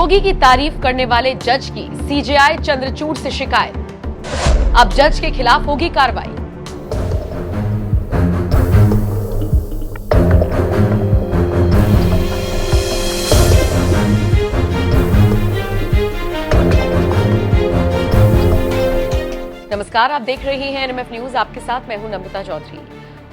योगी की तारीफ करने वाले जज की सीजेआई चंद्रचूड़ से शिकायत। अब जज के खिलाफ होगी कार्रवाई। नमस्कार, आप देख रहे हैं एनएमएफ न्यूज। आपके साथ मैं हूं नम्रता चौधरी।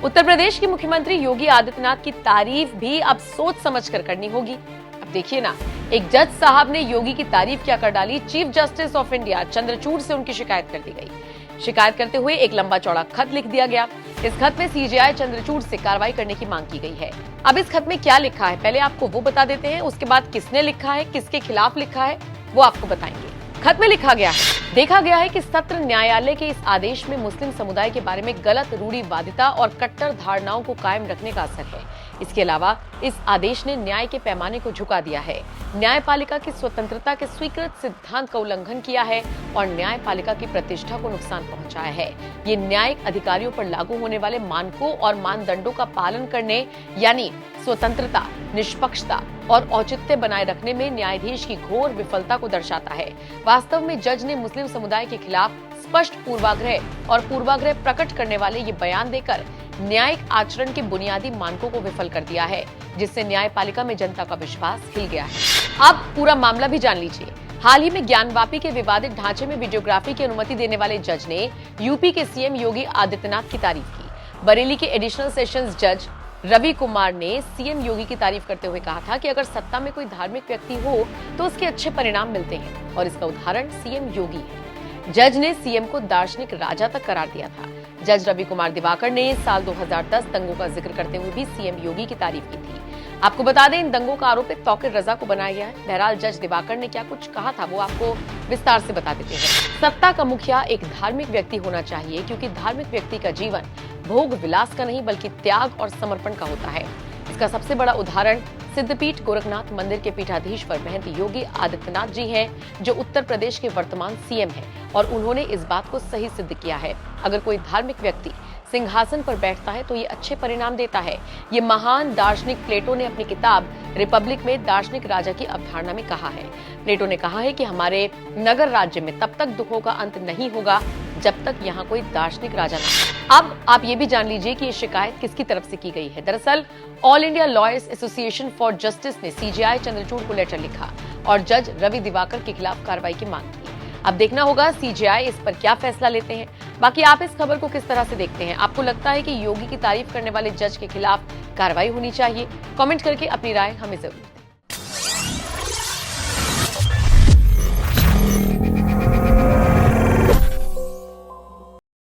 उत्तर प्रदेश के मुख्यमंत्री योगी आदित्यनाथ की तारीफ भी अब सोच समझकर करनी होगी। अब देखिए ना, एक जज साहब ने योगी की तारीफ क्या कर डाली। Chief justice of India Chandrachud से उनकी शिकायत कर दी गई। शिकायत करते हुए एक लंबा चौड़ा खत लिख दिया गया। इस खत में सीजेआई चंद्रचूड़ से कार्रवाई करने की मांग की गई है। अब इस खत में क्या लिखा है, पहले आपको वो बता देते हैं, उसके बाद किसने लिखा है, किसके खिलाफ लिखा है, वो आपको बताएंगे। खत में लिखा गया है, देखा गया है कि सत्र न्यायालय के इस आदेश में मुस्लिम समुदाय के बारे में गलत रूढ़िवादिता और कट्टर धारणाओं को कायम रखने का असर है। इसके अलावा इस आदेश ने न्याय के पैमाने को झुका दिया है, न्यायपालिका की स्वतंत्रता के स्वीकृत सिद्धांत का उल्लंघन किया है और न्यायपालिका की प्रतिष्ठा को नुकसान पहुंचाया है। ये न्यायिक अधिकारियों पर लागू होने वाले मानकों और मानदंडों का पालन करने यानी स्वतंत्रता, निष्पक्षता और औचित्य बनाए रखने में न्यायाधीश की घोर विफलता को दर्शाता है। वास्तव में जज ने मुस्लिम समुदाय के खिलाफ स्पष्ट पूर्वाग्रह प्रकट करने वाले ये बयान देकर न्यायिक आचरण के बुनियादी मानकों को विफल कर दिया है, जिससे न्यायपालिका में जनता का विश्वास हिल गया है। अब पूरा मामला भी जान लीजिए। हाल ही में ज्ञानवापी के विवादित ढांचे में वीडियोग्राफी की अनुमति देने वाले जज ने यूपी के सीएम योगी आदित्यनाथ की तारीफ की। बरेली के एडिशनल सेशंस जज रवि कुमार ने सीएम योगी की तारीफ करते हुए कहा था कि अगर सत्ता में कोई धार्मिक व्यक्ति हो तो उसके अच्छे परिणाम मिलते हैं और इसका उदाहरण सीएम योगी है। जज ने सीएम को दार्शनिक राजा तक करार दिया था। जज रवि कुमार दिवाकर ने साल 2010 दंगों का जिक्र करते हुए भी सीएम योगी की तारीफ की थी। आपको बता दें, इन दंगों का आरोपित तौकीर रजा को बनाया गया है। बहरहाल जज दिवाकर ने क्या कुछ कहा था वो आपको विस्तार से बता देते हैं। सत्ता का मुखिया एक धार्मिक व्यक्ति होना चाहिए, क्योंकि धार्मिक व्यक्ति का जीवन भोग विलास का नहीं बल्कि त्याग और समर्पण का होता है। इसका सबसे बड़ा उदाहरण सिद्धपीठ गोरखनाथ मंदिर के पीठाधीश्वर महंत योगी आदित्यनाथ जी हैं, जो उत्तर प्रदेश के वर्तमान सीएम हैं और उन्होंने इस बात को सही सिद्ध किया है। अगर कोई धार्मिक व्यक्ति सिंहासन पर बैठता है तो ये अच्छे परिणाम देता है। ये महान दार्शनिक प्लेटो ने अपनी किताब रिपब्लिक में दार्शनिक राजा की अवधारणा में कहा है। प्लेटो ने कहा है कि हमारे नगर राज्य में तब तक दुखों का अंत नहीं होगा जब तक यहाँ कोई दार्शनिक राजा न हो। अब आप ये भी जान लीजिए कि ये शिकायत किसकी तरफ से की गई है। दरअसल all India lawyers association for justice ने सीजेआई चंद्रचूड़ को लेटर लिखा और जज रवि दिवाकर के खिलाफ कार्रवाई की मांग की। अब देखना होगा सीजेआई इस पर क्या फैसला लेते हैं। बाकी आप इस खबर को किस तरह से देखते हैं? आपको लगता है कि योगी की तारीफ करने वाले जज के खिलाफ कार्रवाई होनी चाहिए? कमेंट करके अपनी राय हमें जरूर